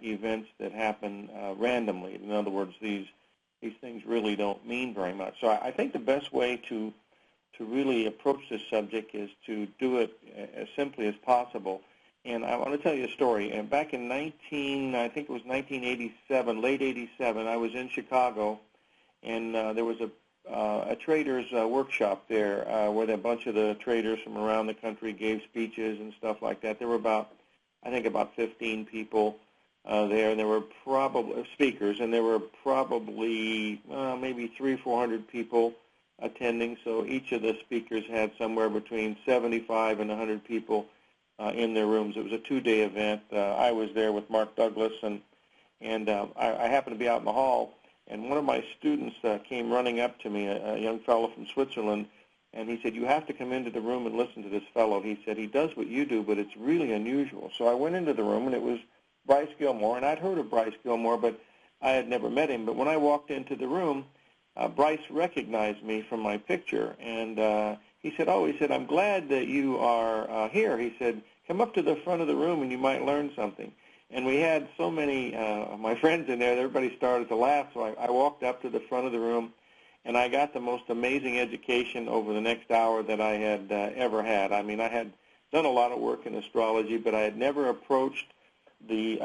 events that happen randomly. In other words, these things really don't mean very much. So I think the best way to really approach this subject is to do it as simply as possible. And I want to tell you a story. And back in I think it was 1987, late 87, I was in Chicago, and there was a traders workshop there where a bunch of the traders from around the country gave speeches and stuff like that. There were I think about 15 people there, and there were probably speakers, and there were probably maybe 300 or 400 people attending. So each of the speakers had somewhere between 75 and 100 people in their rooms. It was a 2-day event. I was there with Mark Douglas, and I happened to be out in the hall, and one of my students came running up to me, a young fellow from Switzerland, and he said, "You have to come into the room and listen to this fellow." He said, "He does what you do, but it's really unusual." So I went into the room, and it was Bryce Gilmore, and I'd heard of Bryce Gilmore, but I had never met him. But when I walked into the room, Bryce recognized me from my picture, and he said, "I'm glad that you are here." He said, "Come up to the front of the room and you might learn something." And we had so many of my friends in there that everybody started to laugh, so I walked up to the front of the room, and I got the most amazing education over the next hour that I had ever had. I mean, I had done a lot of work in astrology, but I had never approached the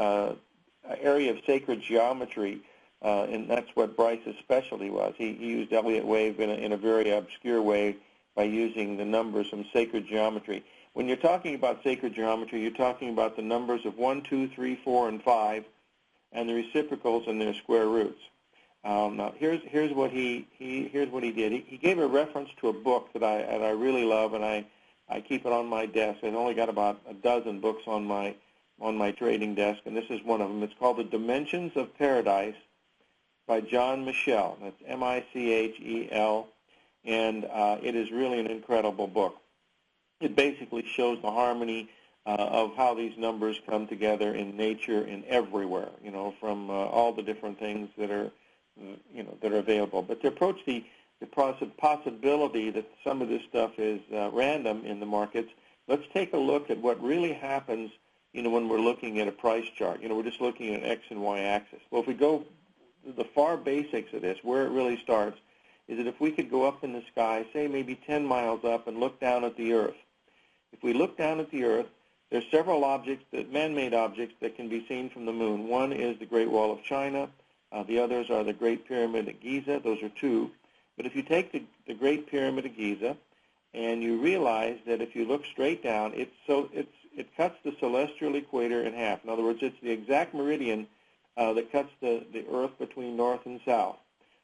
area of sacred geometry, and that's what Bryce's specialty was. He used Elliott wave in a very obscure way by using the numbers from sacred geometry. When you're talking about sacred geometry, you're talking about the numbers of 1, 2, 3, 4, and 5, and the reciprocals and their square roots. Now, here's what he did. He gave a reference to a book that I really love, and I keep it on my desk. I've only got about a dozen books on my trading desk, and this is one of them. It's called The Dimensions of Paradise by John Michel. That's Michel, and it is really an incredible book. It basically shows the harmony of how these numbers come together in nature and everywhere, from all the different things that are, that are available. But to approach the possibility that some of this stuff is random in the markets, let's take a look at what really happens, when we're looking at a price chart. We're just looking at an X and Y axis. Well, if we go to the far basics of this, where it really starts is that if we could go up in the sky, say maybe 10 miles up, and look down at the Earth. If we look down at the Earth, there's several objects, man-made objects, that can be seen from the moon. One is the Great Wall of China. The others are the Great Pyramid at Giza. Those are two. But if you take the Great Pyramid of Giza, and you realize that if you look straight down, it cuts the celestial equator in half. In other words, it's the exact meridian that cuts the Earth between north and south.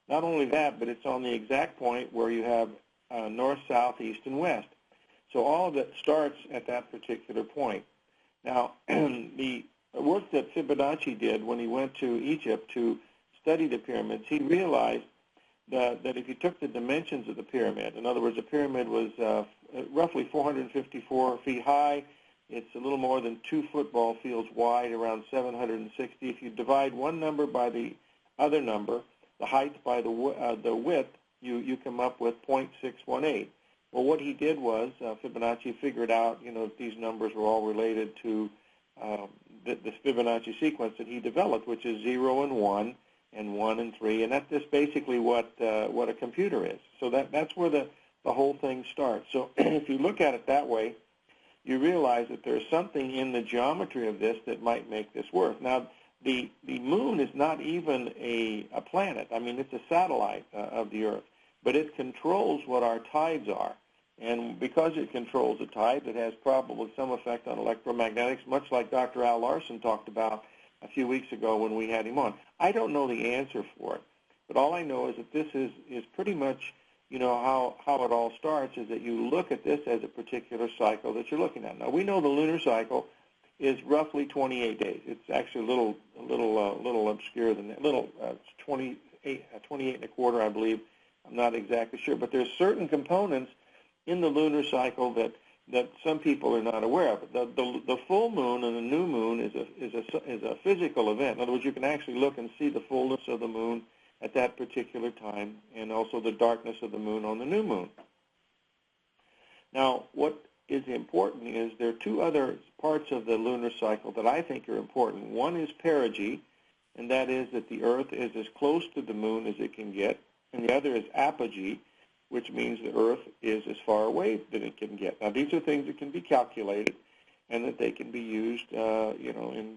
Not only that, but it's on the exact point where you have north, south, east, and west. So all of it starts at that particular point. Now, the work that Fibonacci did when he went to Egypt to study the pyramids, he realized that if you took the dimensions of the pyramid, in other words, the pyramid was roughly 454 feet high. It's a little more than 2 football fields wide, around 760. If you divide one number by the other number, the height by the width, you come up with 0.618. Well, what he did was Fibonacci figured out, these numbers were all related to this Fibonacci sequence that he developed, which is 0 and 1 and 1 and 3, and that's just basically what a computer is. So that's where the whole thing starts. So if you look at it that way, you realize that there's something in the geometry of this that might make this work. Now, the moon is not even a planet. I mean, it's a satellite of the Earth, but it controls what our tides are. And because it controls the tide, it has probably some effect on electromagnetics, much like Dr. Al Larson talked about a few weeks ago when we had him on. I don't know the answer for it, but all I know is that this is pretty much, how it all starts is that you look at this as a particular cycle that you're looking at. Now, we know the lunar cycle is roughly 28 days. It's actually a little obscure than that. It's 28 and a quarter, I believe. I'm not exactly sure, but there's certain components in the lunar cycle that some people are not aware of. The full moon and the new moon is a physical event. In other words, you can actually look and see the fullness of the moon at that particular time, and also the darkness of the moon on the new moon. Now, what is important is there are two other parts of the lunar cycle that I think are important. One is perigee, and that is that the Earth is as close to the moon as it can get, and the other is apogee, which means the Earth is as far away than it can get. Now, these are things that can be calculated, and that they can be used, in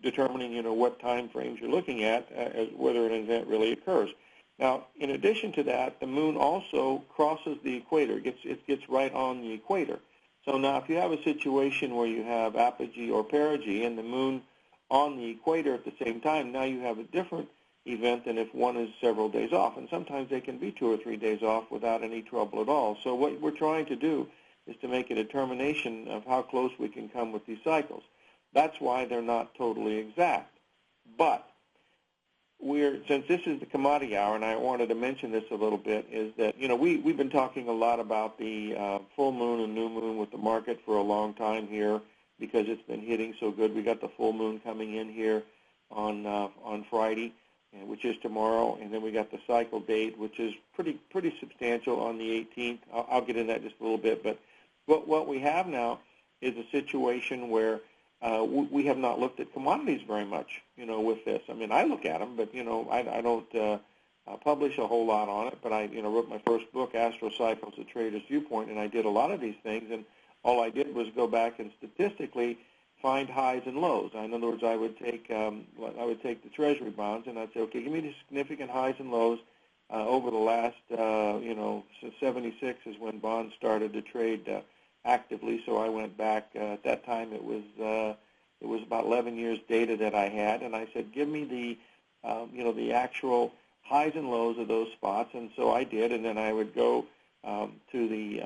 determining, what time frames you're looking at, as whether an event really occurs. Now, in addition to that, the moon also crosses the equator. It gets right on the equator. So now if you have a situation where you have apogee or perigee and the moon on the equator at the same time, now you have a different event than if one is several days off. And sometimes they can be 2 or 3 days off without any trouble at all. So what we're trying to do is to make a determination of how close we can come with these cycles. That's why they're not totally exact. But since this is the commodity hour, and I wanted to mention this a little bit, is that, we've been talking a lot about the full moon and new moon with the market for a long time here because it's been hitting so good. We got the full moon coming in here on Friday, which is tomorrow, and then we got the cycle date, which is pretty substantial on the 18th. I'll get into that just a little bit, but what we have now is a situation where we have not looked at commodities very much, with this. I mean, I look at them, but, I don't publish a whole lot on it, but I, wrote my first book, Astrocycles, The Trader's Viewpoint, and I did a lot of these things, and all I did was go back and statistically find highs and lows. In other words, I would take the Treasury bonds, and I'd say, okay, give me the significant highs and lows over the last, since 76 is when bonds started to trade actively. So I went back. At that time, it was about 11 years data that I had, and I said, give me the, the actual highs and lows of those spots, and so I did, and then I would go to the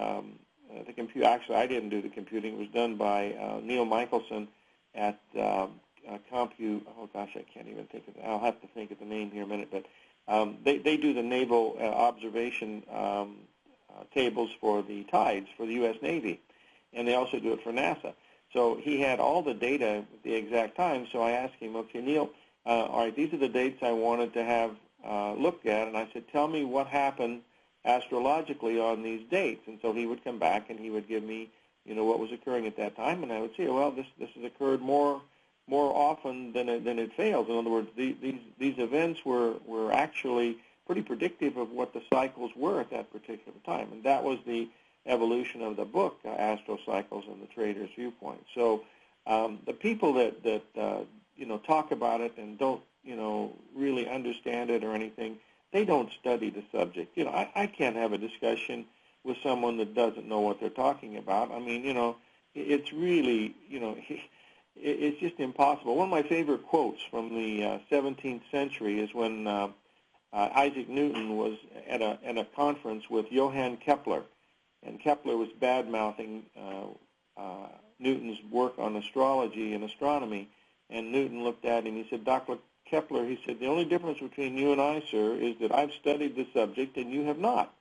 computer. Actually, I didn't do the computing. It was done by Neil Michelson at Compu. Oh gosh, I can't even think of it. I'll have to think of the name here in a minute. But they do the naval observation tables for the tides for the U.S. Navy, and they also do it for NASA. So he had all the data at the exact time. So I asked him, okay, Neil, all right, these are the dates I wanted to have looked at, and I said, tell me what happened astrologically on these dates. And so he would come back and he would give me, what was occurring at that time, and I would say, well, this has occurred more often than it fails. In other words, these events were actually pretty predictive of what the cycles were at that particular time, and that was the evolution of the book, Astrocycles and the Trader's Viewpoint. So the people that talk about it and don't really understand it or anything, they don't study the subject. I can't have a discussion with someone that doesn't know what they're talking about. I mean, it's really, it's just impossible. One of my favorite quotes from the 17th century is when Isaac Newton was at a conference with Johann Kepler, and Kepler was bad-mouthing Newton's work on astrology and astronomy, and Newton looked at him and he said, Dr. Kepler, he said, the only difference between you and I, sir, is that I've studied the subject and you have not.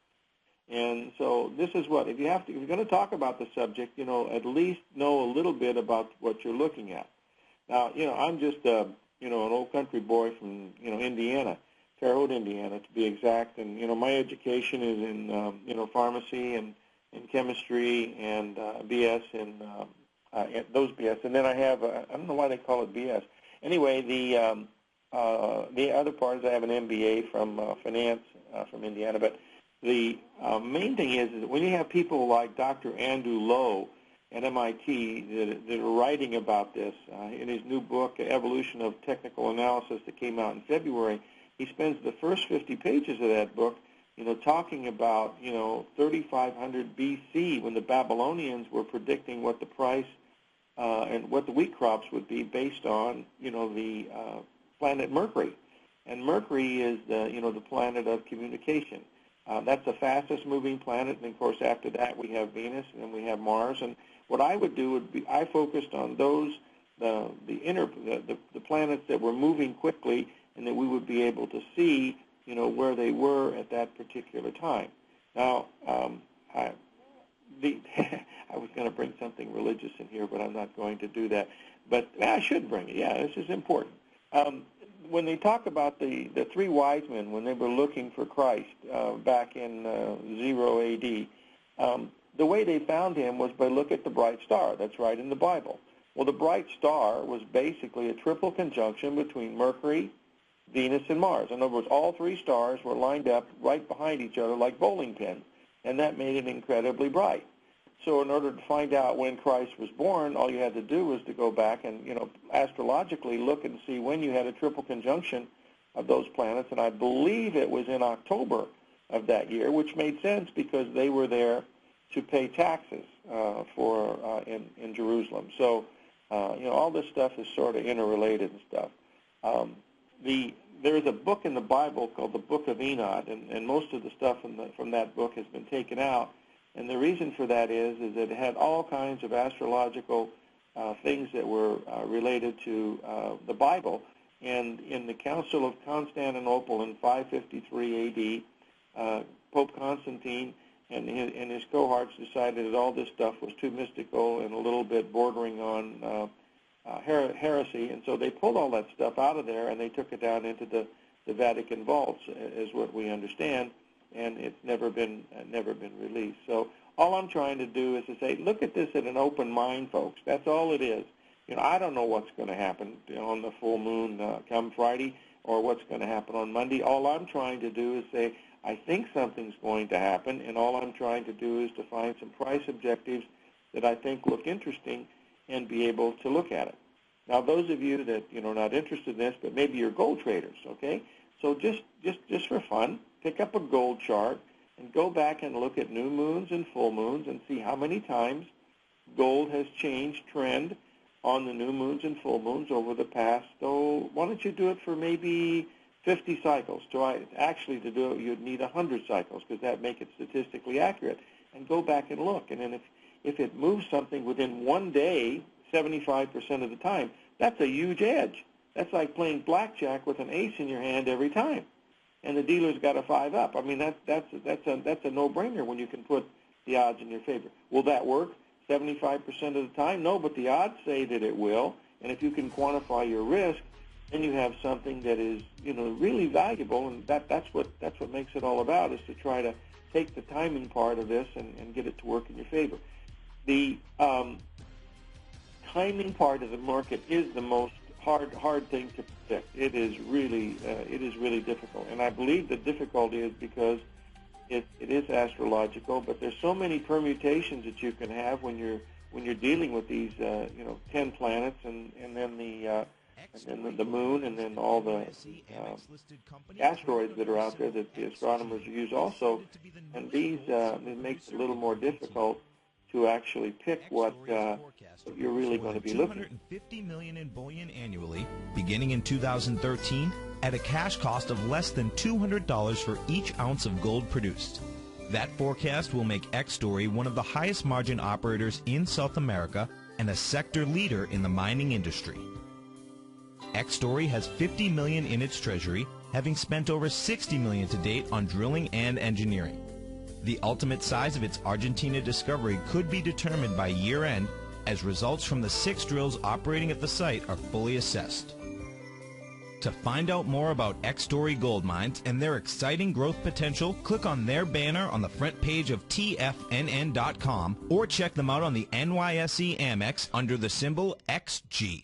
And so this is what, if you're going to talk about the subject, at least know a little bit about what you're looking at. Now, I'm just, an old country boy from, Indiana, Terre Haute, Indiana, to be exact. And, my education is in, pharmacy and in chemistry and BS and those BS. And then I have, I don't know why they call it BS. Anyway, the other part is I have an MBA from finance from Indiana. But the main thing is that when you have people like Dr. Andrew Lowe at MIT that are writing about this, in his new book, Evolution of Technical Analysis, that came out in February, he spends the first 50 pages of that book, talking about, 3500 BC when the Babylonians were predicting what the price and what the wheat crops would be based on, the planet Mercury. And Mercury is the planet of communication. That's the fastest moving planet, and of course after that we have Venus and then we have Mars. And what I would do would be I focused on those the planets that were moving quickly and that we would be able to see where they were at that particular time. Now I was going to bring something religious in here, but I'm not going to do that. But I should bring it. Yeah, this is important. When they talk about the three wise men when they were looking for Christ back in 0 AD, the way they found him was by look at the bright star. That's right in the Bible. Well, the bright star was basically a triple conjunction between Mercury, Venus, and Mars. In other words, all three stars were lined up right behind each other like bowling pins, and that made it incredibly bright. So in order to find out when Christ was born, all you had to do was to go back and, astrologically look and see when you had a triple conjunction of those planets, and I believe it was in October of that year, which made sense because they were there to pay taxes in Jerusalem. So, all this stuff is sort of interrelated and stuff. There's a book in the Bible called the Book of Enoch, and most of the stuff from that book has been taken out. And the reason for that is that it had all kinds of astrological things that were related to the Bible. And in the Council of Constantinople in 553 AD, Pope Constantine and his cohorts decided that all this stuff was too mystical and a little bit bordering on heresy, and so they pulled all that stuff out of there and they took it down into the Vatican vaults, is what we understand, and it's never been released. So all I'm trying to do is to say, look at this at an open mind, folks. That's all it is. I don't know what's going to happen on the full moon come Friday or what's going to happen on Monday. All I'm trying to do is say, I think something's going to happen, and all I'm trying to do is to find some price objectives that I think look interesting and be able to look at it. Now, those of you that are not interested in this, but maybe you're gold traders, okay? So just for fun, pick up a gold chart and go back and look at new moons and full moons and see how many times gold has changed trend on the new moons and full moons over the past. So why don't you do it for maybe 50 cycles? Actually, to do it, you'd need 100 cycles because that make it statistically accurate. And go back and look. And then if it moves something within one day, 75% of the time, that's a huge edge. That's like playing blackjack with an ace in your hand every time, and the dealer's got a 5 up. I mean, that's a no-brainer when you can put the odds in your favor. Will that work 75% of the time? No, but the odds say that it will. And if you can quantify your risk, then you have something that is really valuable. And that's what makes it all about, is to try to take the timing part of this and get it to work in your favor. The timing part of the market is the most hard thing to predict. It is really difficult, and I believe the difficulty is because it is astrological. But there's so many permutations that you can have when you're dealing with these 10 planets and then the moon and then all the asteroids that are out there that the astronomers use also, and these it makes it a little more difficult to actually pick what you're really going to be looking at. $250 million in bullion annually, beginning in 2013, at a cash cost of less than $200 for each ounce of gold produced. That forecast will make X-Story one of the highest margin operators in South America and a sector leader in the mining industry. X-Story has $50 million in its treasury, having spent over $60 million to date on drilling and engineering. The ultimate size of its Argentina discovery could be determined by year-end as results from the 6 drills operating at the site are fully assessed. To find out more about X-Story Gold Mines and their exciting growth potential, click on their banner on the front page of TFNN.com or check them out on the NYSE Amex under the symbol XG.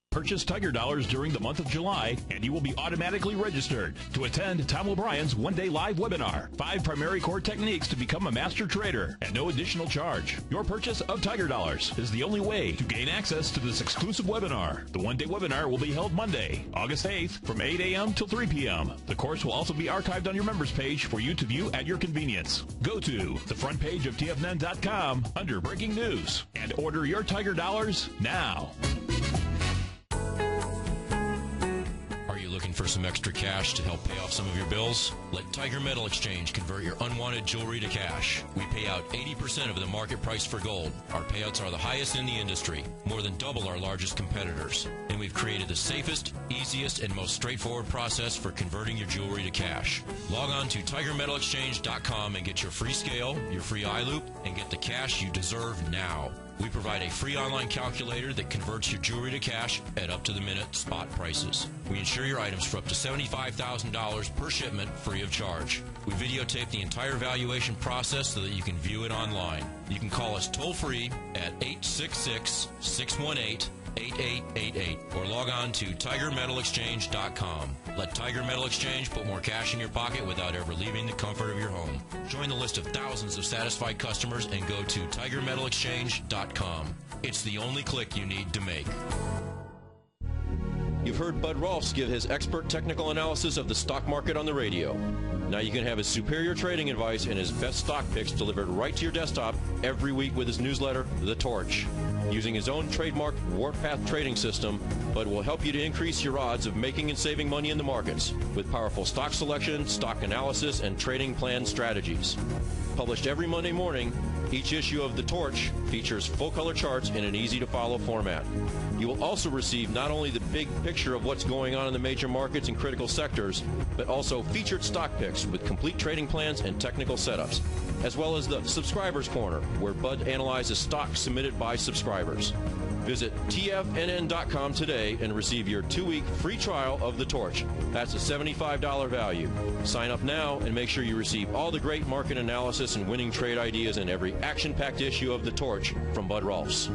Purchase Tiger Dollars during the month of July, and you will be automatically registered to attend Tom O'Brien's one-day live webinar, 5 primary core techniques to become a master trader, at no additional charge. Your purchase of Tiger Dollars is the only way to gain access to this exclusive webinar. The one-day webinar will be held Monday, August 8th, from 8 a.m. till 3 p.m. The course will also be archived on your members page for you to view at your convenience. Go to the front page of TFNN.com under Breaking News and order your Tiger Dollars now. Looking for some extra cash to help pay off some of your bills? Let Tiger Metal Exchange convert your unwanted jewelry to cash. We pay out 80% of the market price for gold. Our payouts are the highest in the industry, more than double our largest competitors. And we've created the safest, easiest, and most straightforward process for converting your jewelry to cash. Log on to TigerMetalExchange.com and get your free scale, your free eye loop, and get the cash you deserve now. We provide a free online calculator that converts your jewelry to cash at up-to-the-minute spot prices. We insure your items for up to $75,000 per shipment free of charge. We videotape the entire valuation process so that you can view it online. You can call us toll-free at 866-618-8888 or log on to TigerMetalExchange.com. Let Tiger Metal Exchange put more cash in your pocket without ever leaving the comfort of your home. Join the list of thousands of satisfied customers and go to TigerMetalExchange.com. It's the only click you need to make. You've heard Bud Rolfs give his expert technical analysis of the stock market on the radio. Now you can have his superior trading advice and his best stock picks delivered right to your desktop every week with his newsletter, The Torch. Using his own trademarked Warpath trading system, Bud will help you to increase your odds of making and saving money in the markets with powerful stock selection, stock analysis, and trading plan strategies. Published every Monday morning, each issue of The Torch features full-color charts in an easy-to-follow format. You will also receive not only the big picture of what's going on in the major markets and critical sectors, but also featured stock picks with complete trading plans and technical setups, as well as the Subscribers Corner, where Bud analyzes stocks submitted by subscribers. Visit TFNN.com today and receive your 2-week free trial of The Torch. That's a $75 value. Sign up now and make sure you receive all the great market analysis and winning trade ideas in every action-packed issue of The Torch from Bud Rolfs.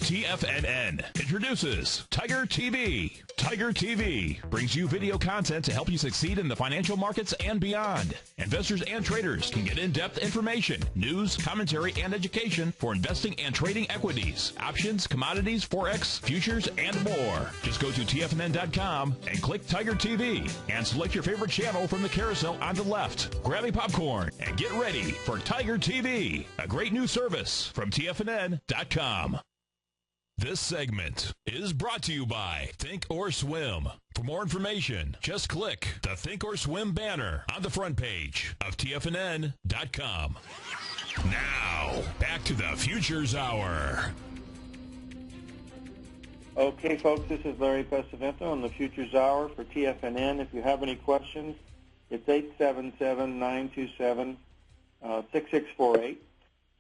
TFNN introduces Tiger TV. Tiger TV brings you video content to help you succeed in the financial markets and beyond. Investors and traders can get in-depth information, news, commentary, and education for investing and trading equities, options, commodities, Forex, futures, and more. Just go to TFNN.com and click Tiger TV and select your favorite channel from the carousel on the left. Grab a popcorn and get ready for Tiger TV, a great new service from TFNN.com. This segment is brought to you by Think or Swim. For more information, just click the Think or Swim banner on the front page of TFNN.com. Now, back to the Futures Hour. Okay, folks, this is Larry Pesavento on the Futures Hour for TFNN. If you have any questions, it's 877-927-6648.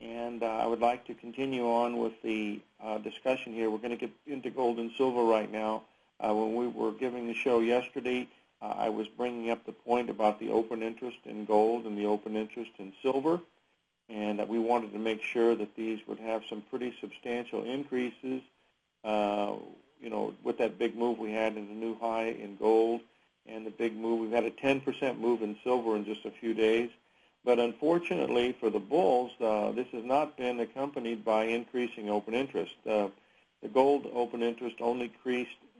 And I would like to continue on with the discussion here. We're going to get into gold and silver right now. When we were giving the show yesterday, I was bringing up the point about the open interest in gold and the open interest in silver, and that we wanted to make sure that these would have some pretty substantial increases, with that big move we had in the new high in gold and the big move. We've had a 10% move in silver in just a few days. But unfortunately for the bulls, this has not been accompanied by increasing open interest. The gold open interest only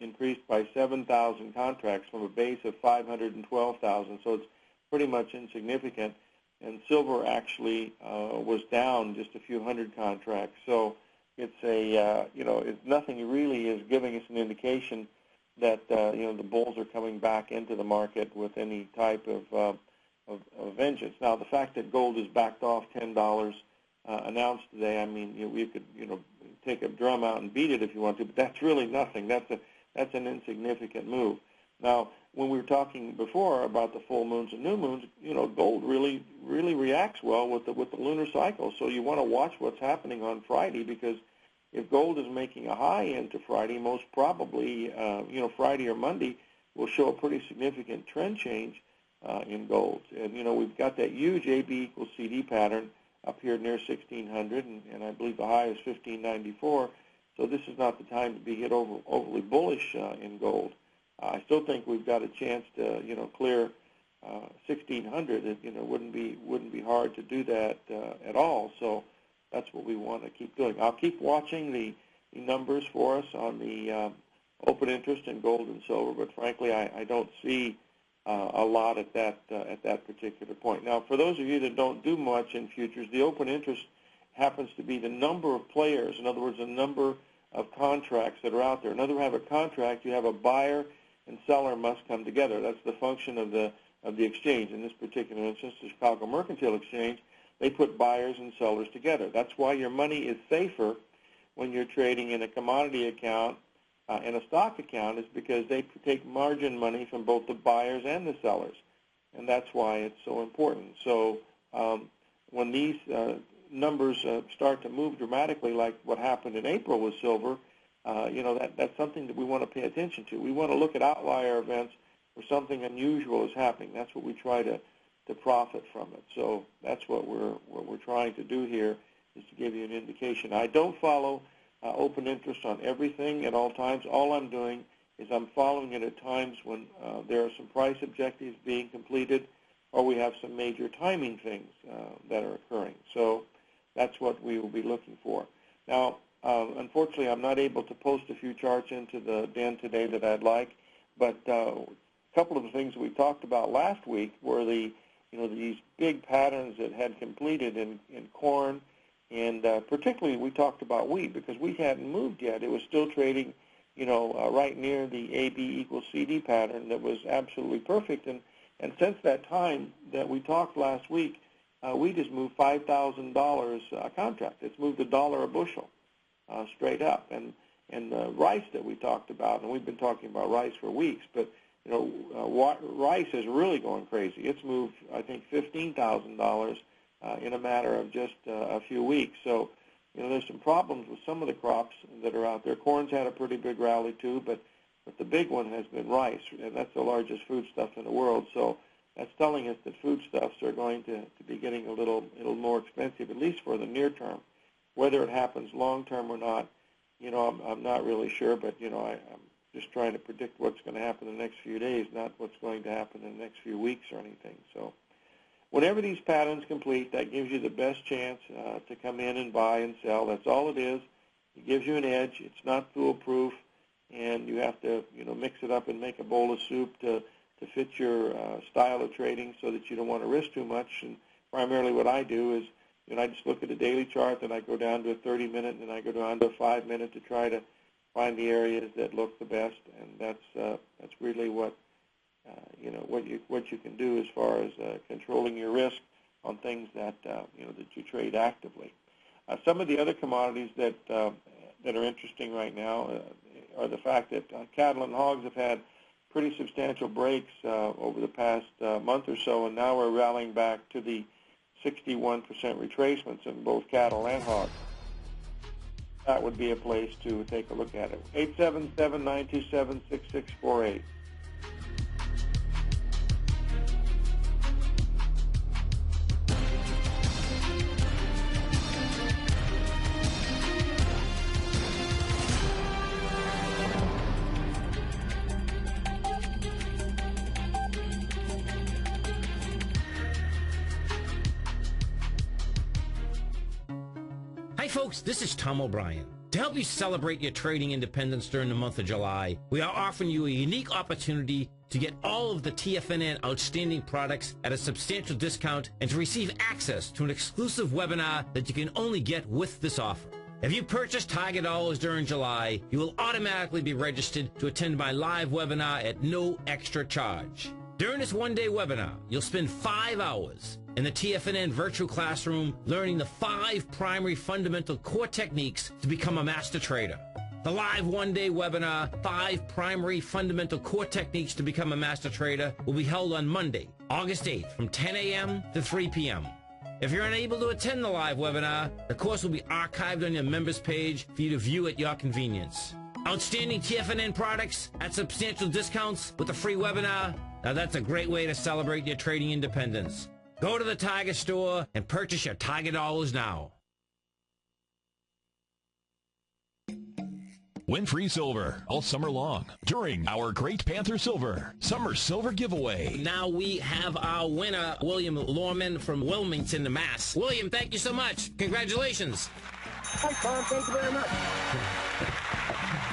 increased by 7,000 contracts from a base of 512,000, so it's pretty much insignificant. And silver actually was down just a few hundred contracts. So it's nothing really is giving us an indication that the bulls are coming back into the market with any type of vengeance. Now, the fact that gold is backed off $10 an ounce today, I mean, you could take a drum out and beat it if you want to, but that's really nothing. That's an insignificant move. Now, when we were talking before about the full moons and new moons, gold really reacts well with the lunar cycle. So you want to watch what's happening on Friday, because if gold is making a high into Friday, most probably Friday or Monday will show a pretty significant trend change in gold. And, we've got that huge AB equals CD pattern up here near 1,600, and I believe the high is 1,594. So this is not the time to be hit overly bullish in gold. I still think we've got a chance to, clear 1,600. It, wouldn't be hard to do that at all. So that's what we want to keep doing. I'll keep watching the numbers for us on the open interest in gold and silver, but frankly, I don't see a lot at that particular point. Now, for those of you that don't do much in futures, the open interest happens to be the number of players. In other words, the number of contracts that are out there. In order to have a contract, you have a buyer and seller must come together. That's the function of the exchange. In this particular instance, the Chicago Mercantile Exchange, they put buyers and sellers together. That's why your money is safer when you're trading in a commodity account and a stock account, is because they take margin money from both the buyers and the sellers, and that's why it's so important. So when these numbers start to move dramatically, like what happened in April with silver, that's something that we want to pay attention to. We want to look at outlier events where something unusual is happening. That's what we try to profit from it. So that's what we're trying to do here, is to give you an indication. I don't follow open interest on everything at all times. All I'm doing is I'm following it at times when there are some price objectives being completed, or we have some major timing things that are occurring. So that's what we will be looking for. Now, unfortunately, I'm not able to post a few charts into the den today that I'd like, but a couple of the things we talked about last week were these big patterns that had completed in corn, and particularly we talked about wheat because wheat hadn't moved yet. It was still trading, right near the AB equals CD pattern that was absolutely perfect. And since that time that we talked last week, wheat has moved $5,000 a contract. It's moved $1 a bushel straight up. And rice that we talked about, and we've been talking about rice for weeks, but rice is really going crazy. It's moved, I think, $15,000 in a matter of just a few weeks. So, there's some problems with some of the crops that are out there. Corn's had a pretty big rally too, but the big one has been rice, and that's the largest foodstuff in the world. So that's telling us that foodstuffs are going to be getting a little more expensive, at least for the near term. Whether it happens long term or not, I'm not really sure, but I'm just trying to predict what's going to happen in the next few days, not what's going to happen in the next few weeks or anything. So whenever these patterns complete, that gives you the best chance to come in and buy and sell. That's all it is. It gives you an edge. It's not foolproof, and you have to mix it up and make a bowl of soup to fit your style of trading so that you don't want to risk too much. And primarily what I do is I just look at a daily chart, then I go down to a 30-minute, and then I go down to a 5-minute to try to find the areas that look the best, and that's really what what you can do as far as controlling your risk on things that that you trade actively. Some of the other commodities that are interesting right now are the fact that cattle and hogs have had pretty substantial breaks over the past month or so, and now we're rallying back to the 61% retracements in both cattle and hogs. That would be a place to take a look at it. 877-927-6648. Hi folks, this is Tom O'Brien. To help you celebrate your trading independence during the month of July, we are offering you a unique opportunity to get all of the TFNN outstanding products at a substantial discount and to receive access to an exclusive webinar that you can only get with this offer. If you purchase Tiger Dollars during July, you will automatically be registered to attend my live webinar at no extra charge. During this one-day webinar, you'll spend 5 hours in the TFNN virtual classroom learning the 5 primary fundamental core techniques to become a master trader. The live one-day webinar, 5 primary fundamental core techniques to become a master trader, will be held on Monday, August 8th from 10 a.m. to 3 p.m. If you're unable to attend the live webinar, the course will be archived on your members page for you to view at your convenience. Outstanding TFNN products at substantial discounts with a free webinar. Now that's a great way to celebrate your trading independence. Go to the Tiger store and purchase your Tiger Dollars now. Win free silver all summer long during our Great Panther Silver Summer Silver Giveaway. Now we have our winner, William Lorman from Wilmington, Mass. William, thank you so much. Congratulations. Hi, Tom. Thank you very much.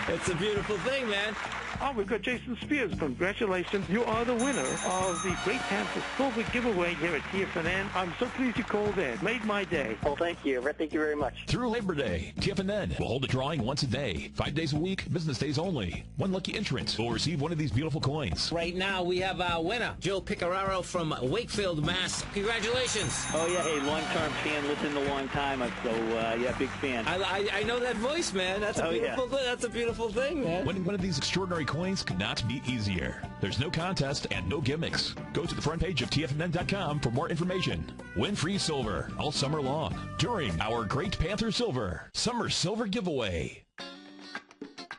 It's a beautiful thing, man. Oh, we've got Jason Spears. Congratulations. You are the winner of the Great Panther Silver Giveaway here at TFNN. I'm so pleased you called in. Made my day. Well, thank you. Thank you very much. Through Labor Day, TFNN will hold a drawing once a day, 5 days a week, business days only. One lucky entrant will receive one of these beautiful coins. Right now, we have our winner, Joe Picararo from Wakefield, Mass. Congratulations. Oh, yeah. Hey, long-term fan. Listened a long time. So, yeah, big fan. I know that voice, man. That's a beautiful thing. That's a beautiful thing, man. Winning one of these extraordinary coins could not be easier. There's no contest and no gimmicks. Go to the front page of TFNN.com for more information. Win free silver all summer long during our Great Panther Silver Summer Silver Giveaway.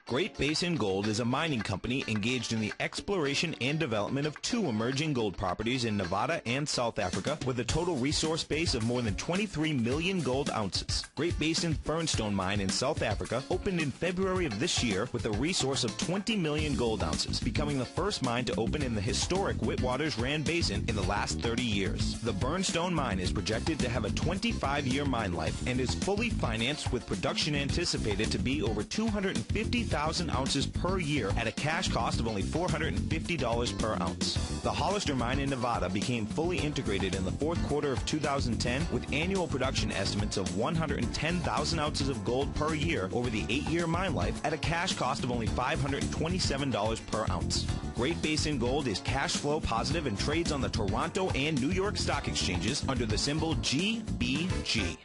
Great Basin Gold is a mining company engaged in the exploration and development of 2 emerging gold properties in Nevada and South Africa with a total resource base of more than 23 million gold ounces. Great Basin's Burnstone mine in South Africa opened in February of this year with a resource of 20 million gold ounces, becoming the first mine to open in the historic Witwatersrand Basin in the last 30 years. The Burnstone mine is projected to have a 25-year mine life and is fully financed with production anticipated to be over 250,000 ounces per year at a cash cost of only $450 per ounce. The Hollister mine in Nevada became fully integrated in the 4th quarter of 2010 with annual production estimates of 110,000 ounces of gold per year over the 8-year mine life at a cash cost of only $527 per ounce. Great Basin Gold is cash flow positive and trades on the Toronto and New York stock exchanges under the symbol GBG.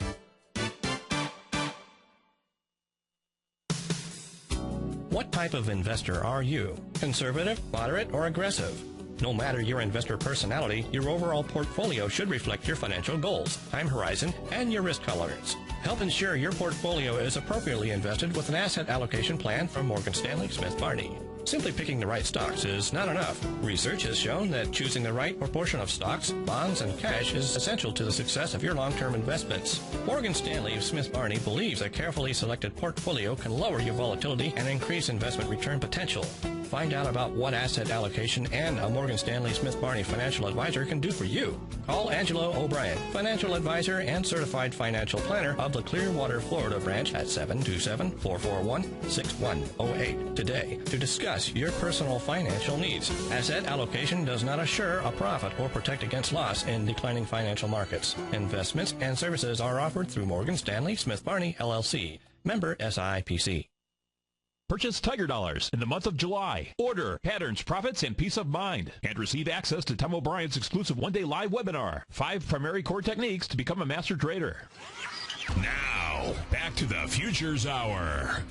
What type of investor are you? Conservative, moderate, or aggressive? No matter your investor personality, your overall portfolio should reflect your financial goals, time horizon, and your risk tolerance. Help ensure your portfolio is appropriately invested with an asset allocation plan from Morgan Stanley Smith Barney. Simply picking the right stocks is not enough. Research has shown that choosing the right proportion of stocks, bonds, and cash is essential to the success of your long-term investments. Morgan Stanley Smith Barney believes a carefully selected portfolio can lower your volatility and increase investment return potential. Find out about what asset allocation and a Morgan Stanley Smith Barney financial advisor can do for you. Call Angelo O'Brien, financial advisor and certified financial planner of the Clearwater, Florida branch at 727-441-6108 today to discuss your personal financial needs. Asset allocation does not assure a profit or protect against loss in declining financial markets. Investments and services are offered through Morgan Stanley Smith Barney, LLC. Member SIPC. Purchase Tiger Dollars in the month of July. Order patterns, profits, and peace of mind. And receive access to Tom O'Brien's exclusive one-day live webinar. 5 primary core techniques to become a master trader. Now, back to the Futures Hour.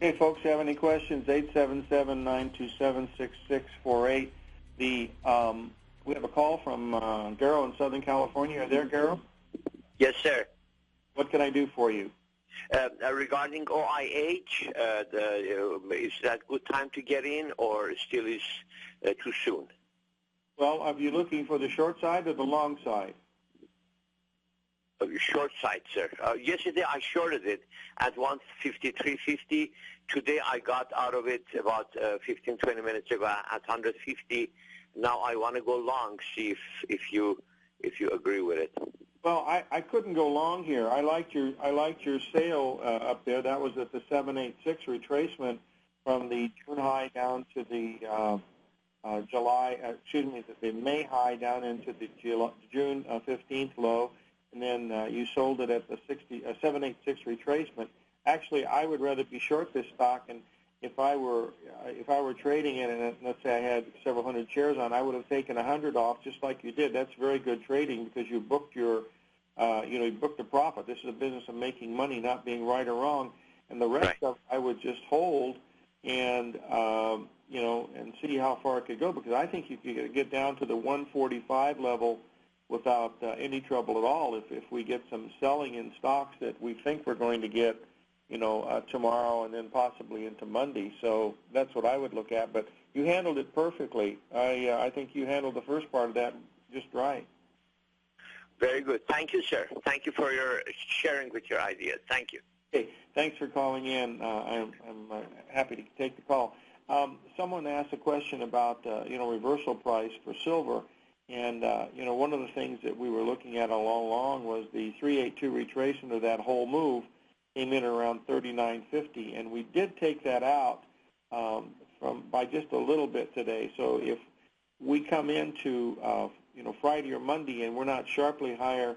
Hey, folks, have any questions? 877-927-6648. We have a call from Garo in Southern California. Are you there, Garo? Yes, sir. What can I do for you? Regarding OIH, is that good time to get in, or still is too soon? Well, are you looking for the short side or the long side? Short side, sir. Yesterday I shorted it at 153.50. Today I got out of it about 15-20 minutes ago at 150. Now I want to go long. See if you agree with it. Well, I couldn't go long here. I liked your sale up there. That was at the 786 retracement from the June high down to the the May high down into the June 15th low, and then you sold it at the 786 retracement. Actually, I would rather be short this stock, and if I were trading it, and let's say I had several hundred shares on, I would have taken 100 off, just like you did. That's very good trading because you booked your, you booked a profit. This is a business of making money, not being right or wrong. And the rest of I would just hold and and see how far it could go, because I think you could get down to the 145 level without any trouble at all if we get some selling in stocks that we think we're going to get, tomorrow and then possibly into Monday. So that's what I would look at. But you handled it perfectly. I think you handled the first part of that just right. Very good. Thank you, sir. Thank you for your sharing with your ideas. Thank you. Okay. Thanks for calling in. I'm happy to take the call. Someone asked a question about, reversal price for silver. And, one of the things that we were looking at all along was the 382 retracement of that whole move came in around 39.50, and we did take that out by just a little bit today. So if we come into Friday or Monday and we're not sharply higher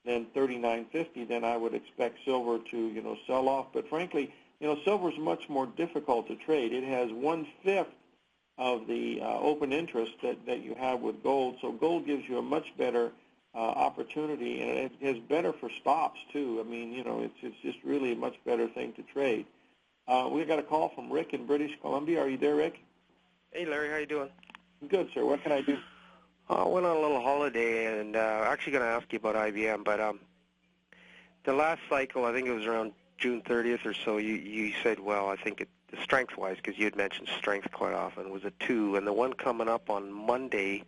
than 39.50, then I would expect silver to sell off. But frankly, silver is much more difficult to trade. It has 1/5 of the open interest that you have with gold. So gold gives you a much better opportunity, and it has better for stops too. I mean, it's just really a much better thing to trade. We've got a call from Rick in British Columbia. Are you there, Rick? Hey, Larry, how you doing? Good, sir. What can I do? I went on a little holiday, and actually going to ask you about IBM, but the last cycle, I think it was around June 30th or so, you said, well, I think the strength-wise, because you had mentioned strength quite often, was a 2, and the one coming up on Monday,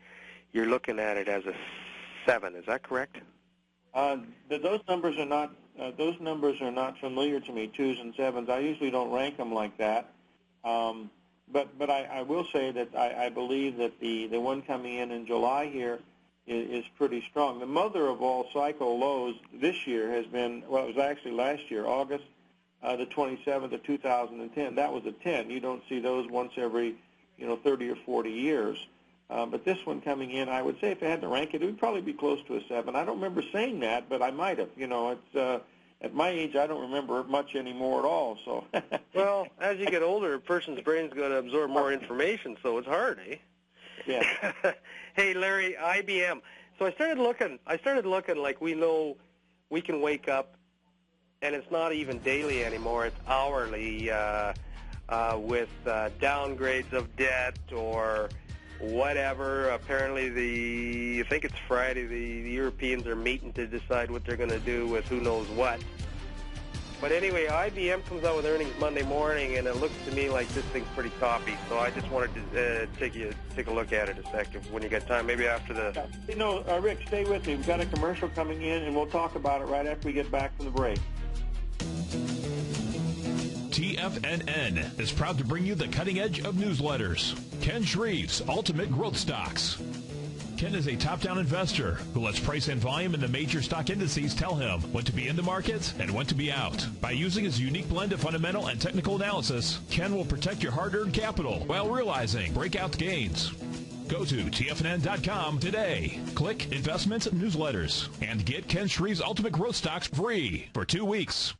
you're looking at it as a 7. Is that correct? Those numbers are not familiar to me, 2s and 7s. I usually don't rank them like that. But I will say that I believe that the one coming in July here is pretty strong. The mother of all cycle lows this year has been, well, it was actually last year, August the 27th of 2010. That was a 10. You don't see those once every 30 or 40 years. But this one coming in, I would say if I had to rank it, it would probably be close to a 7. I don't remember saying that, but I might have. It's at my age, I don't remember much anymore at all. So. Well, as you get older, a person's brain's going to absorb more information, so it's hard, eh? Yeah. Hey, Larry, IBM. So I started looking like we know we can wake up, and it's not even daily anymore. It's hourly with downgrades of debt or whatever. Apparently, I think it's Friday, the Europeans are meeting to decide what they're going to do with who knows what. But anyway, IBM comes out with earnings Monday morning, and it looks to me like this thing's pretty toppy. So I just wanted to take a look at it a sec when you get time, maybe after the... Rick, stay with me. We've got a commercial coming in, and we'll talk about it right after we get back from the break. TFNN is proud to bring you the cutting edge of newsletters. Ken Shreve's Ultimate Growth Stocks. Ken is a top-down investor who lets price and volume in the major stock indices tell him when to be in the market and when to be out. By using his unique blend of fundamental and technical analysis, Ken will protect your hard-earned capital while realizing breakout gains. Go to TFNN.com today. Click Investments Newsletters and get Ken Shreve's Ultimate Growth Stocks free for 2 weeks.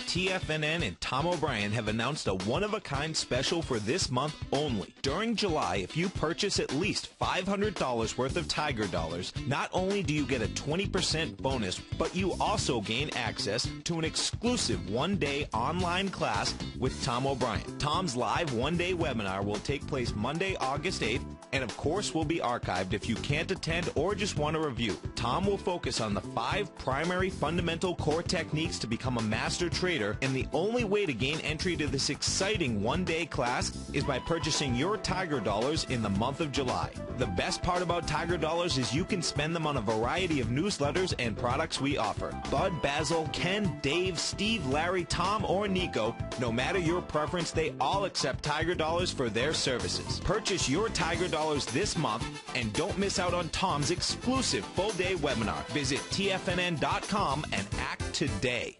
TFNN and Tom O'Brien have announced a one-of-a-kind special for this month only. During July, if you purchase at least $500 worth of Tiger Dollars, not only do you get a 20% bonus, but you also gain access to an exclusive one-day online class with Tom O'Brien. Tom's live one-day webinar will take place Monday, August 8th, and of course will be archived if you can't attend or just want to review. Tom will focus on the 5 primary fundamental core techniques to become a master trader, and the only way to gain entry to this exciting one-day class is by purchasing your Tiger Dollars in the month of July. The best part about Tiger Dollars is you can spend them on a variety of newsletters and products we offer. Bud, Basil, Ken, Dave, Steve, Larry, Tom, or Nico, no matter your preference, they all accept Tiger Dollars for their services. Purchase your Tiger Dollars this month and don't miss out on Tom's exclusive full-day webinar. Visit TFNN.com and act today.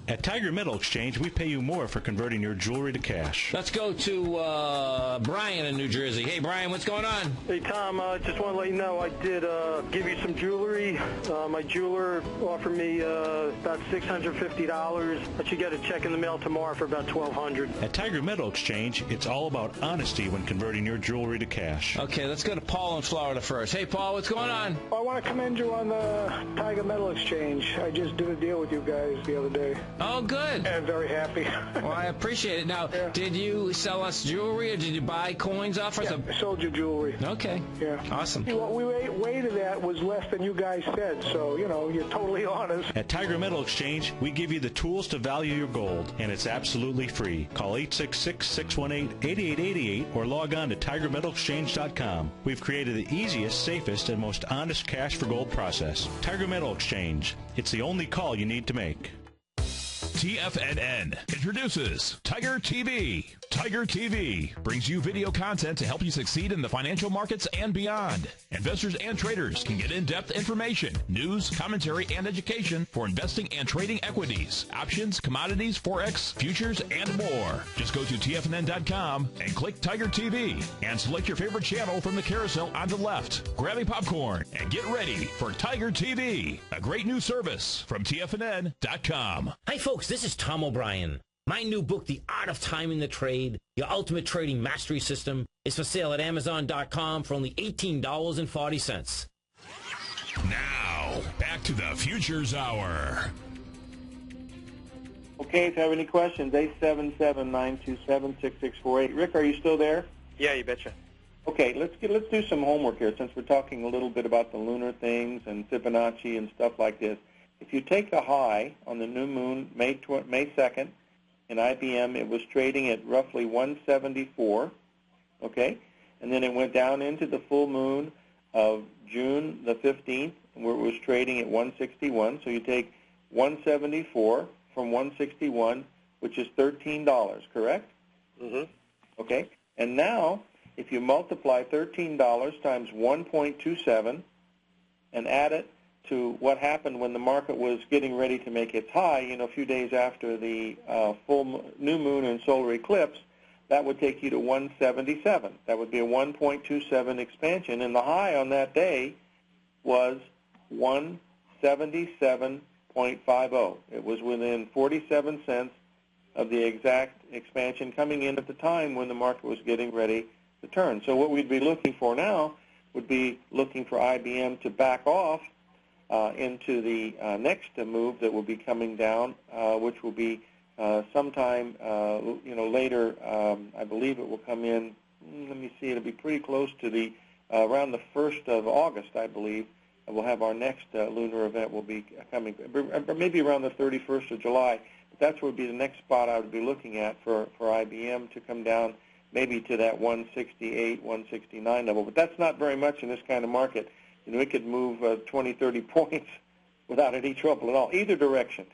At Tiger Metal Exchange, we pay you more for converting your jewelry to cash. Let's go to Brian in New Jersey. Hey, Brian, what's going on? Hey, Tom, just want to let you know I did give you some jewelry. My jeweler offered me about $650, but you get a check in the mail tomorrow for about $1,200. At Tiger Metal Exchange, it's all about honesty when converting your jewelry to cash. Okay, let's go to Paul in Florida first. Hey, Paul, what's going on? I want to commend you on the Tiger Metal Exchange. I just did a deal with you guys the other day. Oh, good. And very happy. Well, I appreciate it. Now, Did you sell us jewelry or did you buy coins off us? Yeah, I sold you jewelry. Okay. Yeah. Awesome. What we weighted at was less than you guys said, so, you're totally honest. At Tiger Metal Exchange, we give you the tools to value your gold, and it's absolutely free. Call 866-618-8888 or log on to TigerMetalExchange.com. We've created the easiest, safest, and most honest cash for gold process. Tiger Metal Exchange. It's the only call you need to make. TFNN introduces Tiger TV. Tiger TV brings you video content to help you succeed in the financial markets and beyond. Investors and traders can get in-depth information, news, commentary, and education for investing and trading equities, options, commodities, Forex, futures, and more. Just go to TFNN.com and click Tiger TV and select your favorite channel from the carousel on the left. Grab a popcorn and get ready for Tiger TV, a great new service from TFNN.com. Hi, folks. This is Tom O'Brien. My new book, The Art of Timing the Trade, Your Ultimate Trading Mastery System, is for sale at Amazon.com for only $18.40. Now, back to the Futures Hour. Okay, if you have any questions, 877-927-6648. Rick, are you still there? Yeah, you betcha. Okay, let's do some homework here since we're talking a little bit about the lunar things and Fibonacci and stuff like this. If you take the high on the new moon, May 2nd, in IBM, it was trading at roughly 174, okay? And then it went down into the full moon of June the 15th, where it was trading at 161. So you take 174 from 161, which is $13, correct? Mm-hmm. Okay. And now, if you multiply $13 times 1.27 and add it to what happened when the market was getting ready to make its high, a few days after the full new moon and solar eclipse, that would take you to 177. That would be a 1.27 expansion, and the high on that day was 177.50. It was within 47 cents of the exact expansion coming in at the time when the market was getting ready to turn. So what we'd be looking for now would be looking for IBM to back off into the next move that will be coming down, which will be sometime, later. I believe it will come in. Let me see. It'll be pretty close to the around the 1st of August, I believe. We'll have our next lunar event will be coming, maybe around the 31st of July. But that's what would be the next spot I would be looking at for IBM to come down, maybe to that 168, 169 level. But that's not very much in this kind of market. It could move 20, 30 points without any trouble at all, either direction.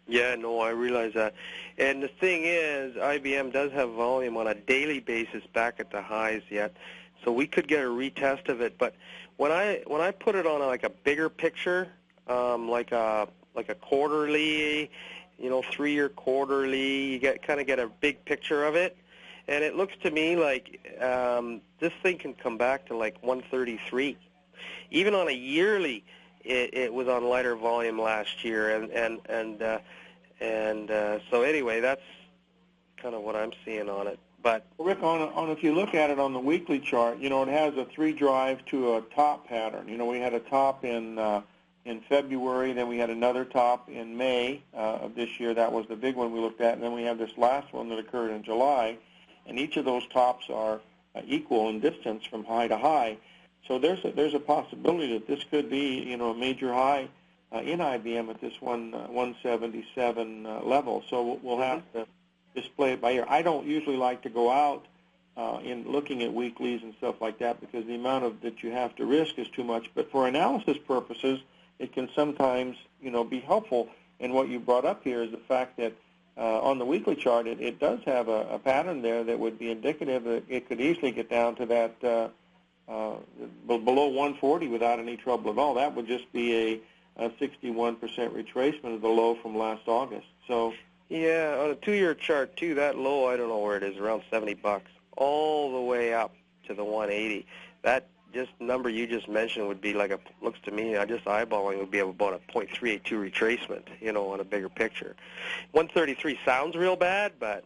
Yeah, no, I realize that. And the thing is, IBM does have volume on a daily basis back at the highs yet, so we could get a retest of it. But when I put it on like a bigger picture, like a quarterly, 3-year quarterly, you kind of get a big picture of it, and it looks to me like this thing can come back to like 133. Even on a yearly, it was on lighter volume last year, and so anyway, that's kind of what I'm seeing on it. But Rick, if you look at it on the weekly chart, it has a 3-drive to a top pattern. We had a top in February, then we had another top in May of this year. That was the big one we looked at, and then we have this last one that occurred in July, and each of those tops are equal in distance from high to high. So there's a possibility that this could be, a major high in IBM at this 177 level. So we'll have to just play it by ear. I don't usually like to go out in looking at weeklies and stuff like that because the amount that you have to risk is too much. But for analysis purposes, it can sometimes, be helpful. And what you brought up here is the fact that on the weekly chart, it does have a pattern there that would be indicative that it could easily get down to that below 140 without any trouble at all. That would just be a 61% retracement of the low from last August. So yeah, on a 2-year chart too, that low, I don't know where it is, around $70, all the way up to the 180. That just number you just mentioned would be like looks to me, just eyeballing, would be about a 0.382 retracement, on a bigger picture. 133 sounds real bad, but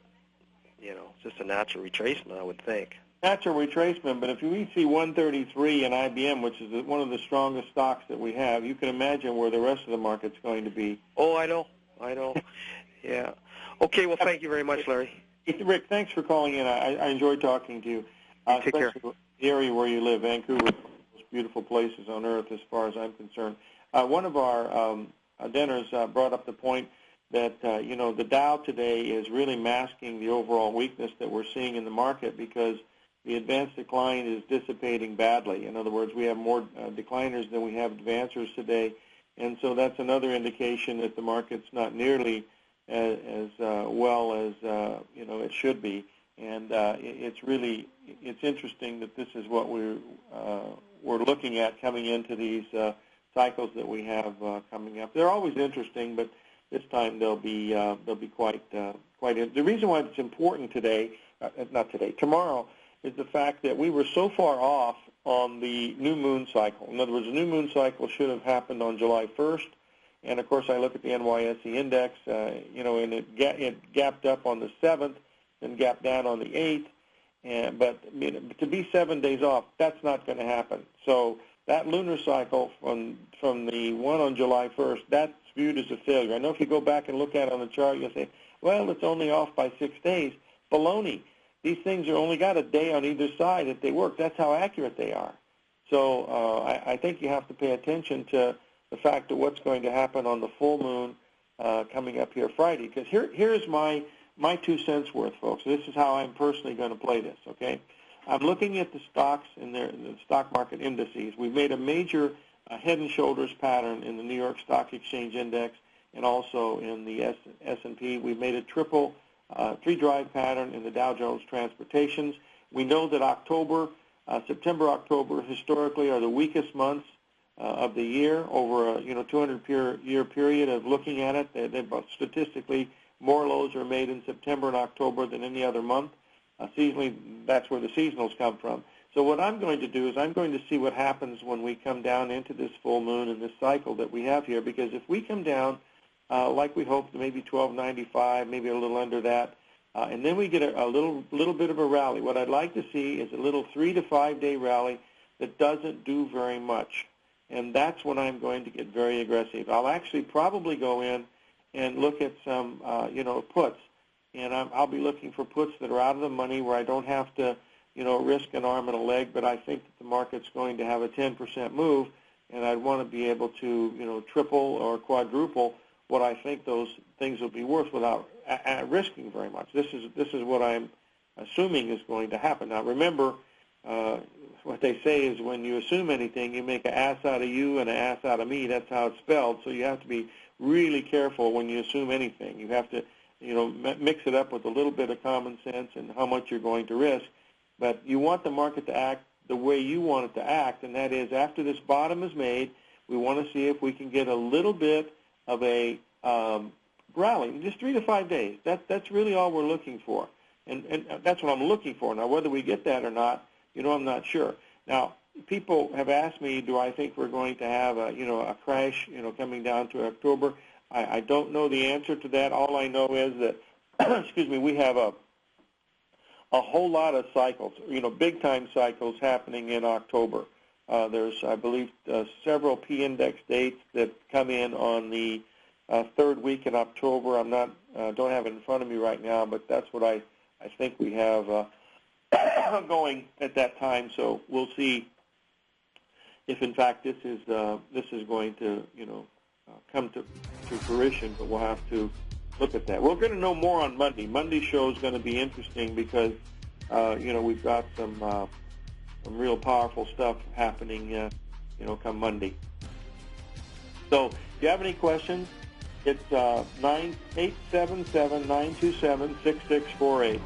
it's just a natural retracement, I would think. Natural retracement, but if we see 133 in IBM, which is one of the strongest stocks that we have, you can imagine where the rest of the market's going to be. Oh, I know. Yeah. Okay, well, thank you very much, Larry. Rick, thanks for calling in. I enjoyed talking to you. Take care. The area where you live, Vancouver, is one of the most beautiful places on earth as far as I'm concerned. One of our dinners brought up the point that, the Dow today is really masking the overall weakness that we're seeing in the market because the advanced decline is dissipating badly. In other words, we have more decliners than we have advancers today, and so that's another indication that the market's not nearly as well as it should be. And it's interesting that this is what we're looking at coming into these cycles that we have coming up. They're always interesting, but this time they'll be quite. The reason why it's important tomorrow, is the fact that we were so far off on the new moon cycle. In other words, the new moon cycle should have happened on July 1st, and of course I look at the NYSE index, and it gapped up on the 7th, then gapped down on the 8th, but to be 7 days off, that's not going to happen. So that lunar cycle from the one on July 1st, that's viewed as a failure. I know if you go back and look at it on the chart, you'll say, well, it's only off by 6 days. Baloney. These things are only got a day on either side if they work. That's how accurate they are. So I think you have to pay attention to the fact of what's going to happen on the full moon coming up here Friday. Because here's my 2 cents worth, folks. This is how I'm personally going to play this, okay? I'm looking at the stocks and the stock market indices. We've made a major head and shoulders pattern in the New York Stock Exchange Index and also in the S&P. We've made a triple three-drive pattern in the Dow Jones Transportations. We know that September, October historically are the weakest months of the year over a 200-year period of looking at it. They're statistically more lows are made in September and October than any other month. Seasonally, that's where the seasonals come from. So what I'm going to do is I'm going to see what happens when we come down into this full moon and this cycle that we have here, because if we come down like we hoped, maybe 1295, maybe a little under that, and then we get a little bit of a rally. What I'd like to see is a little 3 to 5 day rally that doesn't do very much, and that's when I'm going to get very aggressive. I'll actually probably go in and look at some puts, and I'll be looking for puts that are out of the money where I don't have to risk an arm and a leg, but I think that the market's going to have a 10% move, and I'd want to be able to triple or quadruple what I think those things will be worth without risking very much. This is what I'm assuming is going to happen. Now, remember, what they say is when you assume anything, you make an ass out of you and an ass out of me. That's how it's spelled. So you have to be really careful when you assume anything. You have to, mix it up with a little bit of common sense and how much you're going to risk. But you want the market to act the way you want it to act, and that is after this bottom is made, we want to see if we can get a little bit of a rally, just 3 to 5 days. That's really all we're looking for, and that's what I'm looking for. Now, whether we get that or not, I'm not sure. Now, people have asked me, do I think we're going to have a crash, coming down to October? I don't know the answer to that. All I know is that, excuse me, we have a whole lot of cycles, big-time cycles happening in October. There's, I believe, several P-index dates that come in on the third week in October. I'm not, don't have it in front of me right now, but that's what I think we have going at that time. So we'll see if, in fact, this is going to, come to fruition. But we'll have to look at that. We're going to know more on Monday. Monday's show is going to be interesting because, we've got some real powerful stuff happening, come Monday. So if you have any questions, it's 877-927-6648.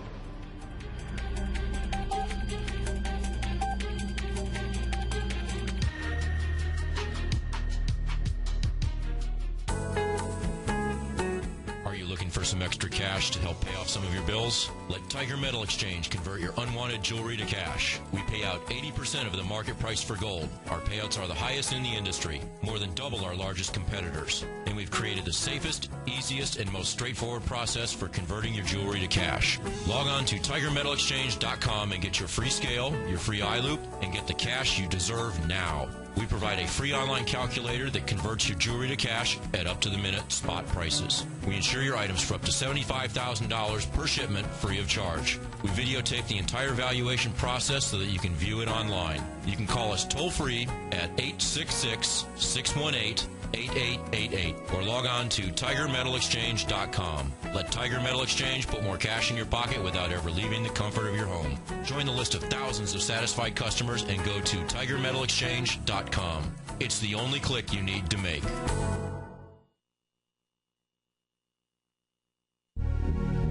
For some extra cash to help pay off some of your bills? Let Tiger Metal Exchange convert your unwanted jewelry to cash. We pay out 80% of the market price for gold. Our payouts are the highest in the industry, more than double our largest competitors. And we've created the safest, easiest, and most straightforward process for converting your jewelry to cash. Log on to TigerMetalExchange.com and get your free scale, your free eye loop, and get the cash you deserve now. We provide a free online calculator that converts your jewelry to cash at up-to-the-minute spot prices. We insure your items for up to $75,000 per shipment free of charge. We videotape the entire valuation process so that you can view it online. You can call us toll-free at 866-618-8888 or log on to TigerMetalExchange.com. Let Tiger Metal Exchange put more cash in your pocket without ever leaving the comfort of your home. Join the list of thousands of satisfied customers and go to TigerMetalExchange.com. It's the only click you need to make.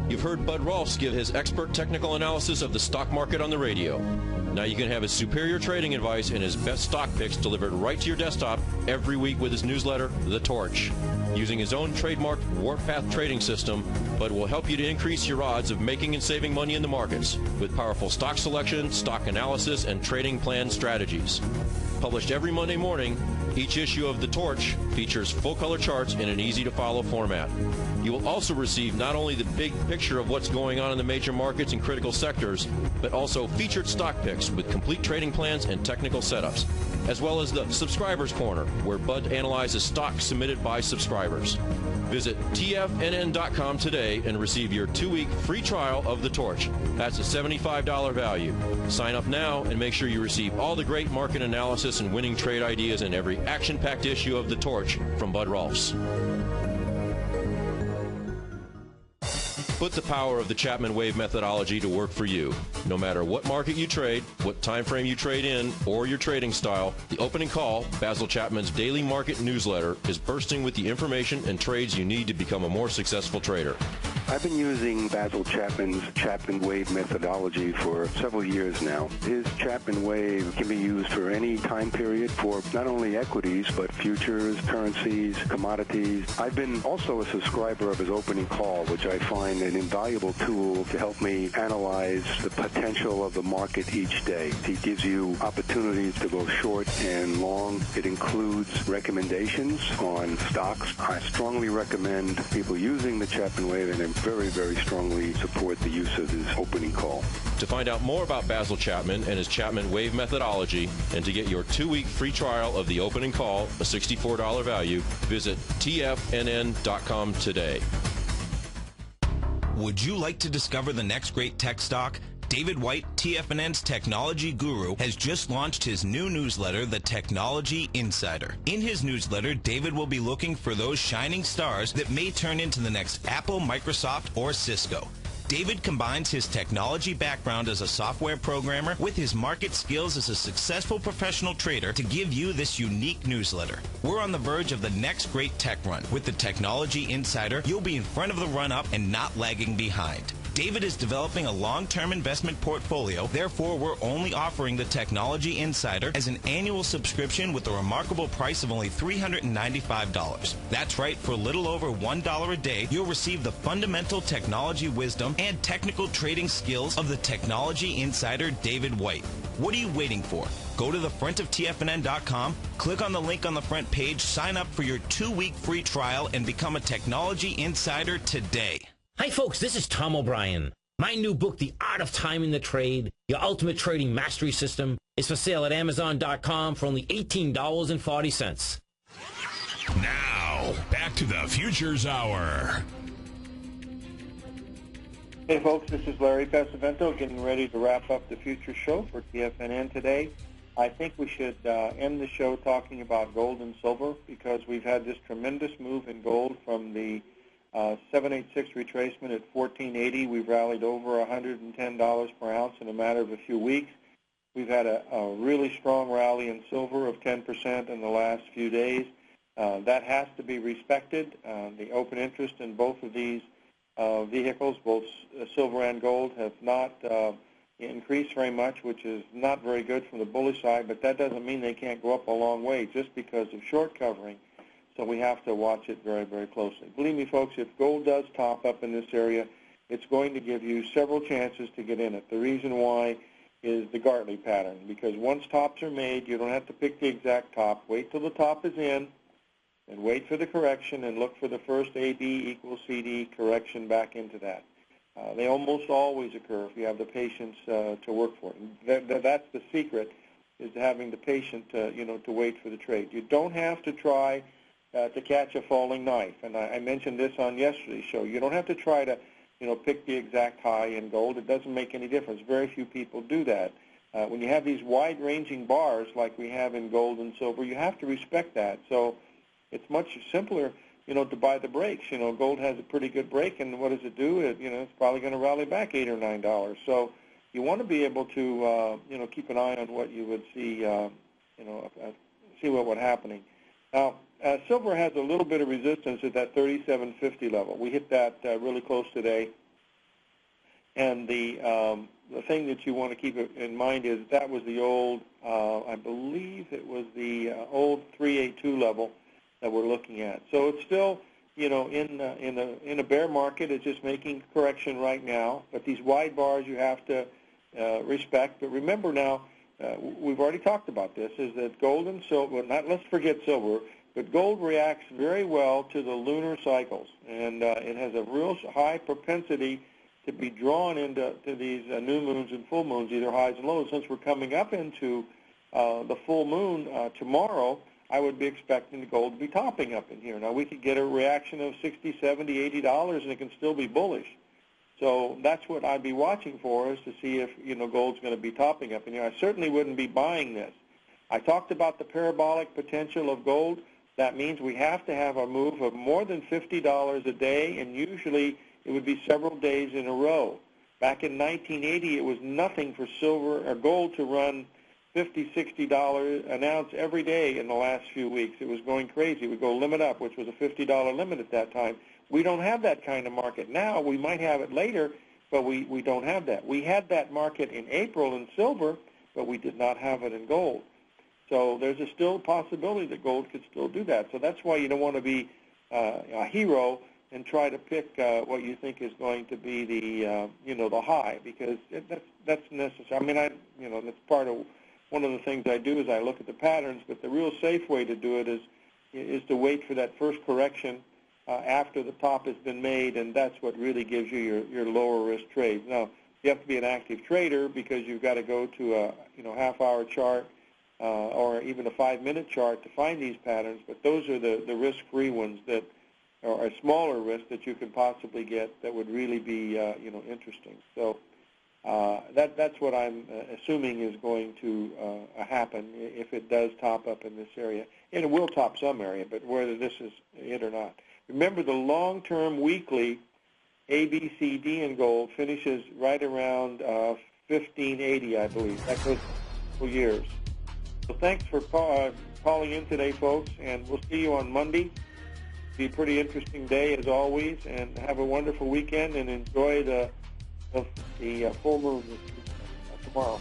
You've heard Bud Rolfs give his expert technical analysis of the stock market on the radio. Now you can have his superior trading advice and his best stock picks delivered right to your desktop every week with his newsletter, The Torch. Using his own trademarked Warpath trading system, Bud will help you to increase your odds of making and saving money in the markets with powerful stock selection, stock analysis, and trading plan strategies. Published every Monday morning, Each issue of The Torch features full-color charts in an easy-to-follow format. You will also receive not only the big picture of what's going on in the major markets and critical sectors, but also featured stock picks with complete trading plans and technical setups, as well as the Subscribers Corner, where Bud analyzes stocks submitted by subscribers. Visit TFNN.com today and receive your 2-week free trial of The Torch. That's a $75 value. Sign up now and make sure you receive all the great market analysis and winning trade ideas in every action-packed issue of The Torch from Bud Rolfs. Put the power of the Chapman Wave methodology to work for you. No matter what market you trade, what time frame you trade in, or your trading style, the Opening Call, Basil Chapman's daily market newsletter, is bursting with the information and trades you need to become a more successful trader. I've been using Basil Chapman's Chapman Wave methodology for several years now. His Chapman Wave can be used for any time period for not only equities, but futures, currencies, commodities. I've been also a subscriber of his Opening Call, which I find an invaluable tool to help me analyze the potential of the market each day. He gives you opportunities to go short and long. It includes recommendations on stocks. I strongly recommend people using the Chapman Wave, and I very, very strongly support the use of his Opening Call. To find out more about Basil Chapman and his Chapman Wave methodology, and to get your 2-week free trial of the Opening Call, a $64 value, visit TFNN.com today. Would you like to discover the next great tech stock? David White, TFNN's technology guru, has just launched his new newsletter, The Technology Insider. In his newsletter, David will be looking for those shining stars that may turn into the next Apple, Microsoft, or Cisco. David combines his technology background as a software programmer with his market skills as a successful professional trader to give you this unique newsletter. We're on the verge of the next great tech run. With the Technology Insider, you'll be in front of the run-up and not lagging behind. David is developing a long-term investment portfolio. Therefore, we're only offering the Technology Insider as an annual subscription with a remarkable price of only $395. That's right, for a little over $1 a day, you'll receive the fundamental technology wisdom and technical trading skills of the Technology Insider David White. What are you waiting for? Go to the front of TFNN.com, click on the link on the front page, sign up for your 2-week free trial, and become a Technology Insider today. Hi, folks. This is Tom O'Brien. My new book, The Art of Timing the Trade, Your Ultimate Trading Mastery System, is for sale at Amazon.com for only $18.40. Now, back to the Futures Hour. Hey, folks, this is Larry Pesavento getting ready to wrap up the Futures Show for TFNN today. I think we should end the show talking about gold and silver because we've had this tremendous move in gold from the 786 retracement at 1480. We've rallied over $110 per ounce in a matter of a few weeks. We've had a really strong rally in silver of 10% in the last few days. That has to be respected. The open interest in both of these vehicles, both silver and gold, have not increased very much, which is not very good from the bullish side, but that doesn't mean they can't go up a long way just because of short covering. So we have to watch it very, very closely. Believe me, folks, if gold does top up in this area, it's going to give you several chances to get in it. The reason why is the Gartley pattern, because once tops are made, you don't have to pick the exact top. Wait till the top is in, and wait for the correction, and look for the first AB equals CD correction back into that. They almost always occur if you have the patience to work for it. That's the secret, is having the patience to wait for the trade. You don't have to try to catch a falling knife. And I mentioned this on yesterday's show. You don't have to try to, pick the exact high in gold. It doesn't make any difference. Very few people do that. When you have these wide-ranging bars like we have in gold and silver, you have to respect that. So it's much simpler, to buy the breaks. Gold has a pretty good break, and what does it do? It's probably going to rally back $8 or $9. So you want to be able to, keep an eye on what you would see, see what would happening. Now, silver has a little bit of resistance at that 37.50 level. We hit that really close today. And the thing that you want to keep in mind is that was the old, I believe it was the old 382 level that we're looking at. So it's still, in a bear market, it's just making correction right now. But these wide bars you have to respect. But remember now, we've already talked about this, is that gold and silver, let's forget silver, but gold reacts very well to the lunar cycles, and it has a real high propensity to be drawn into these new moons and full moons, either highs and lows. Since we're coming up into the full moon tomorrow, I would be expecting the gold to be topping up in here. Now, we could get a reaction of $60, $70, $80, and it can still be bullish. So that's what I'd be watching for, is to see if, gold's going to be topping up in here. I certainly wouldn't be buying this. I talked about the parabolic potential of gold. That means we have to have a move of more than $50 a day, and usually it would be several days in a row. Back in 1980, it was nothing for silver or gold to run $50, $60 an ounce every day in the last few weeks. It was going crazy. It would go limit up, which was a $50 limit at that time. We don't have that kind of market now. We might have it later, but we don't have that. We had that market in April in silver, but we did not have it in gold. So there's still a possibility that gold could still do that. So that's why you don't want to be a hero and try to pick what you think is going to be the the high, because that's necessary. I mean, that's part of one of the things I do is I look at the patterns. But the real safe way to do it is to wait for that first correction after the top has been made, and that's what really gives you your lower risk trades. Now, you have to be an active trader, because you've got to go to a half-hour chart or even a 5-minute chart to find these patterns. But those are the risk-free ones that are a smaller risk that you can possibly get that would really be interesting. So that's what I'm assuming is going to happen if it does top up in this area. And it will top some area, but whether this is it or not. Remember, the long-term weekly ABCD in gold finishes right around 1580, I believe. That goes for years. So thanks for calling in today, folks, and we'll see you on Monday. It'll be a pretty interesting day, as always, and have a wonderful weekend, and enjoy the full moon tomorrow.